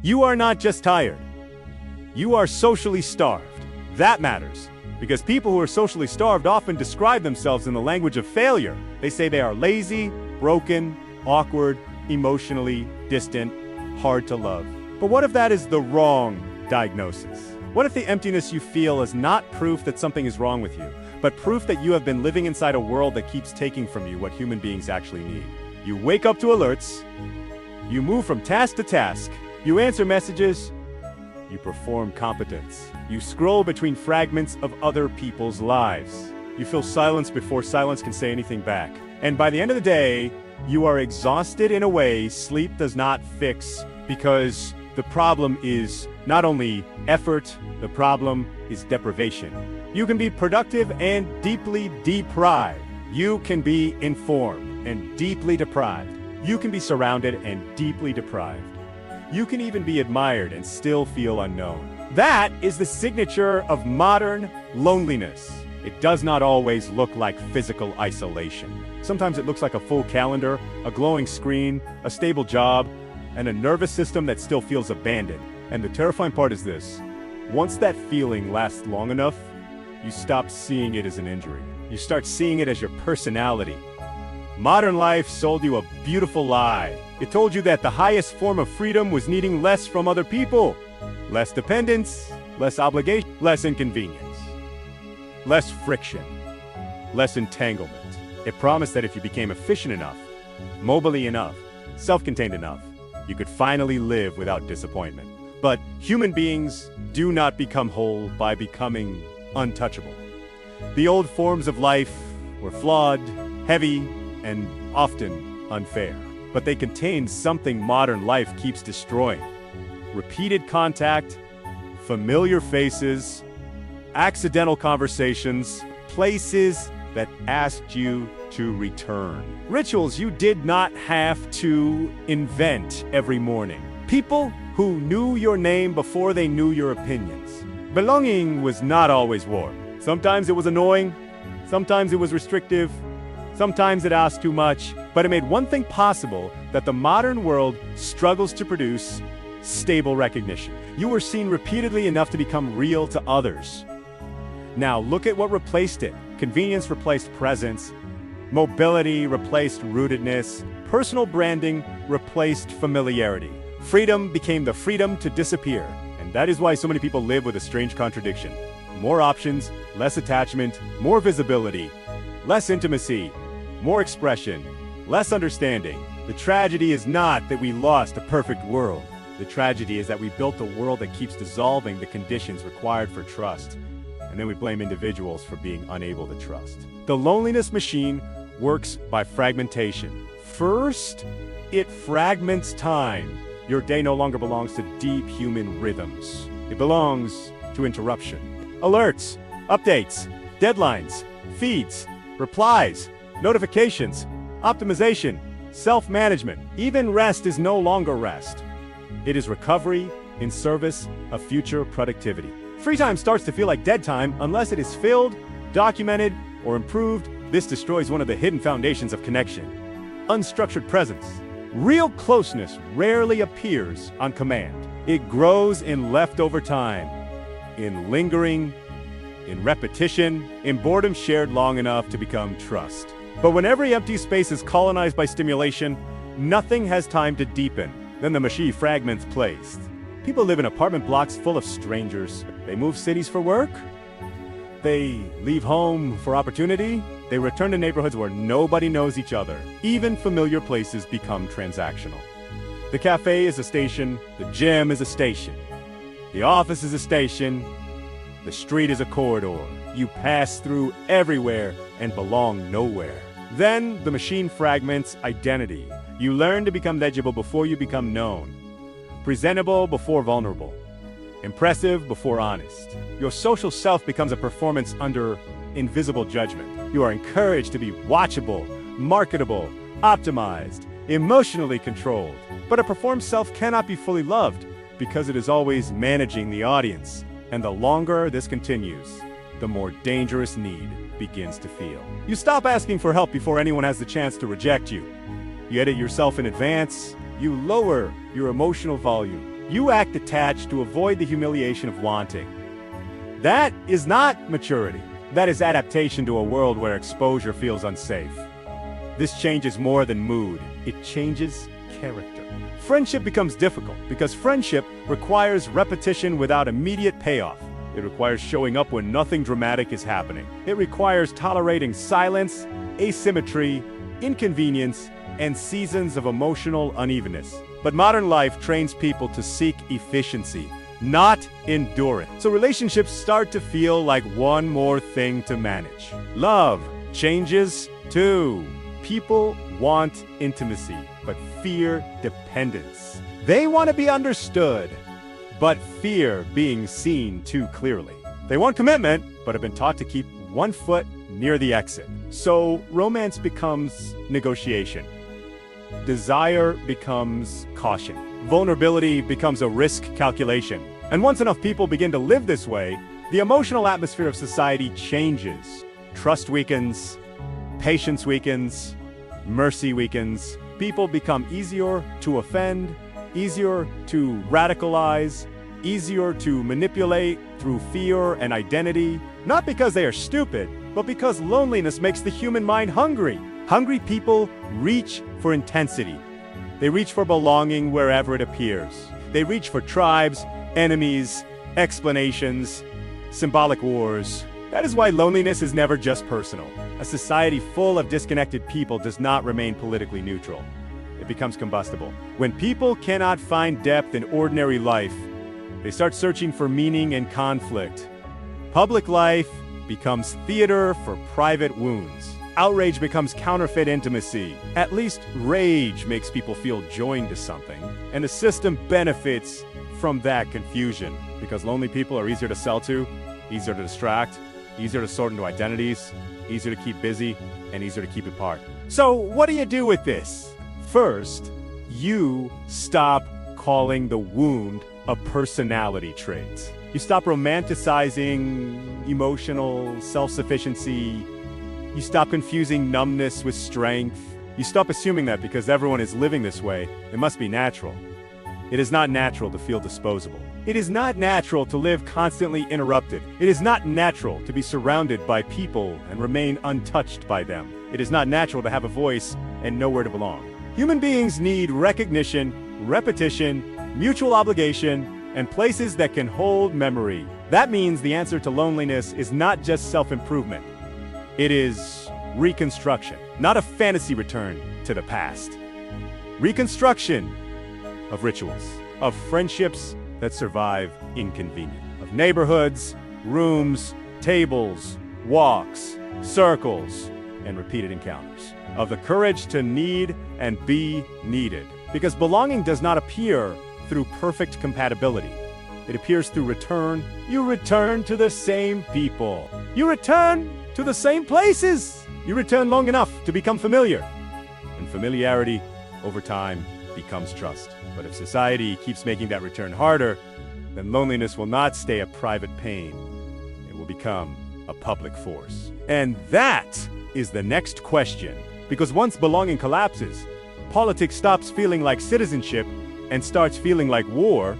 You are not just tired. You are socially starved. That matters, because people who are socially starved often describe themselves in the language of failure. They say they are lazy, broken, awkward, emotionally distant, hard to love. But what if that is the wrong diagnosis? What if the emptiness you feel is not proof that something is wrong with you, but proof that you have been living inside a world that keeps taking from you what human beings actually need? You wake up to alerts, you move from task to task, you answer messages, you perform competence. You scroll between fragments of other people's lives. You feel silence before silence can say anything back. And by the end of the day, you are exhausted in a way sleep does not fix, because the problem is not only effort, the problem is deprivation. You can be productive and deeply deprived. You can be informed and deeply deprived. You can be surrounded and deeply deprived. You can even be admired and still feel unknown. That is the signature of modern loneliness. It does not always look like physical isolation. Sometimes it looks like a full calendar, a glowing screen, a stable job, and a nervous system that still feels abandoned. And the terrifying part is this: once that feeling lasts long enough, you stop seeing it as an injury. You start seeing it as your personality. Modern life sold you a beautiful lie. It told you that the highest form of freedom was needing less from other people. Less dependence, less obligation, less inconvenience, less friction, less entanglement. It promised that if you became efficient enough, mobily enough, self-contained enough, you could finally live without disappointment. But human beings do not become whole by becoming untouchable. The old forms of life were flawed, heavy, and often unfair. But they contain something modern life keeps destroying: repeated contact, familiar faces, accidental conversations, places that asked you to return. Rituals you did not have to invent every morning. People who knew your name before they knew your opinions. Belonging was not always warm. Sometimes it was annoying, sometimes it was restrictive, sometimes it asked too much, but it made one thing possible that the modern world struggles to produce: stable recognition. You were seen repeatedly enough to become real to others. Now look at what replaced it. Convenience replaced presence. Mobility replaced rootedness. Personal branding replaced familiarity. Freedom became the freedom to disappear. And that is why so many people live with a strange contradiction. More options, less attachment, more visibility, less intimacy, more expression, less understanding. The tragedy is not that we lost a perfect world. The tragedy is that we built a world that keeps dissolving the conditions required for trust. And then we blame individuals for being unable to trust. The loneliness machine works by fragmentation. First, it fragments time. Your day no longer belongs to deep human rhythms. It belongs to interruption. Alerts, updates, deadlines, feeds, replies, notifications, optimization, self-management. Even rest is no longer rest. It is recovery in service of future productivity. Free time starts to feel like dead time unless it is filled, documented, or improved. This destroys one of the hidden foundations of connection: unstructured presence. Real closeness rarely appears on command. It grows in leftover time, in lingering, in repetition, in boredom shared long enough to become trust. But when every empty space is colonized by stimulation, nothing has time to deepen. Then the machine fragments placed. People live in apartment blocks full of strangers. They move cities for work. They leave home for opportunity. They return to neighborhoods where nobody knows each other. Even familiar places become transactional. The cafe is a station. The gym is a station. The office is a station. The street is a corridor. You pass through everywhere and belong nowhere. Then the machine fragments identity. You learn to become legible before you become known. Presentable before vulnerable. Impressive before honest. Your social self becomes a performance under invisible judgment. You are encouraged to be watchable, marketable, optimized, emotionally controlled. But a performed self cannot be fully loved because it is always managing the audience. And the longer this continues, the more dangerous need begins to feel. You stop asking for help before anyone has the chance to reject you. You edit yourself in advance. You lower your emotional volume. You act attached to avoid the humiliation of wanting. That is not maturity. That is adaptation to a world where exposure feels unsafe. This changes more than mood. It changes character. Friendship becomes difficult because friendship requires repetition without immediate payoff. It requires showing up when nothing dramatic is happening. It requires tolerating silence, asymmetry, inconvenience, and seasons of emotional unevenness. But modern life trains people to seek efficiency, not endurance. So relationships start to feel like one more thing to manage. Love changes too. People want intimacy, but fear dependence. They want to be understood, but fear being seen too clearly. They want commitment, but have been taught to keep one foot near the exit. So romance becomes negotiation. Desire becomes caution. Vulnerability becomes a risk calculation. And once enough people begin to live this way, the emotional atmosphere of society changes. Trust weakens, patience weakens, mercy weakens. People become easier to offend, easier to radicalize, easier to manipulate through fear and identity. Not because they are stupid, but because loneliness makes the human mind hungry. Hungry people reach for intensity. They reach for belonging wherever it appears. They reach for tribes, enemies, explanations, symbolic wars. That is why loneliness is never just personal. A society full of disconnected people does not remain politically neutral. It becomes combustible. When people cannot find depth in ordinary life, they start searching for meaning and conflict. Public life becomes theater for private wounds. Outrage becomes counterfeit intimacy. At least rage makes people feel joined to something. And the system benefits from that confusion because lonely people are easier to sell to, easier to distract, easier to sort into identities, easier to keep busy, and easier to keep apart. So what do you do with this? First, you stop calling the wound a personality trait. You stop romanticizing emotional self-sufficiency. You stop confusing numbness with strength. You stop assuming that because everyone is living this way, it must be natural. It is not natural to feel disposable. It is not natural to live constantly interrupted. It is not natural to be surrounded by people and remain untouched by them. It is not natural to have a voice and know where to belong. Human beings need recognition, repetition, mutual obligation, and places that can hold memory. That means the answer to loneliness is not just self-improvement. It is reconstruction, not a fantasy return to the past. Reconstruction of rituals, of friendships that survive inconvenience, of neighborhoods, rooms, tables, walks, circles, and repeated encounters, of the courage to need and be needed. Because belonging does not appear through perfect compatibility. It appears through return. You return to the same people. You return to the same places. You return long enough to become familiar. And familiarity, over time, becomes trust. But if society keeps making that return harder, then loneliness will not stay a private pain. It will become a public force. And that is the next question. Because once belonging collapses, politics stops feeling like citizenship and starts feeling like war,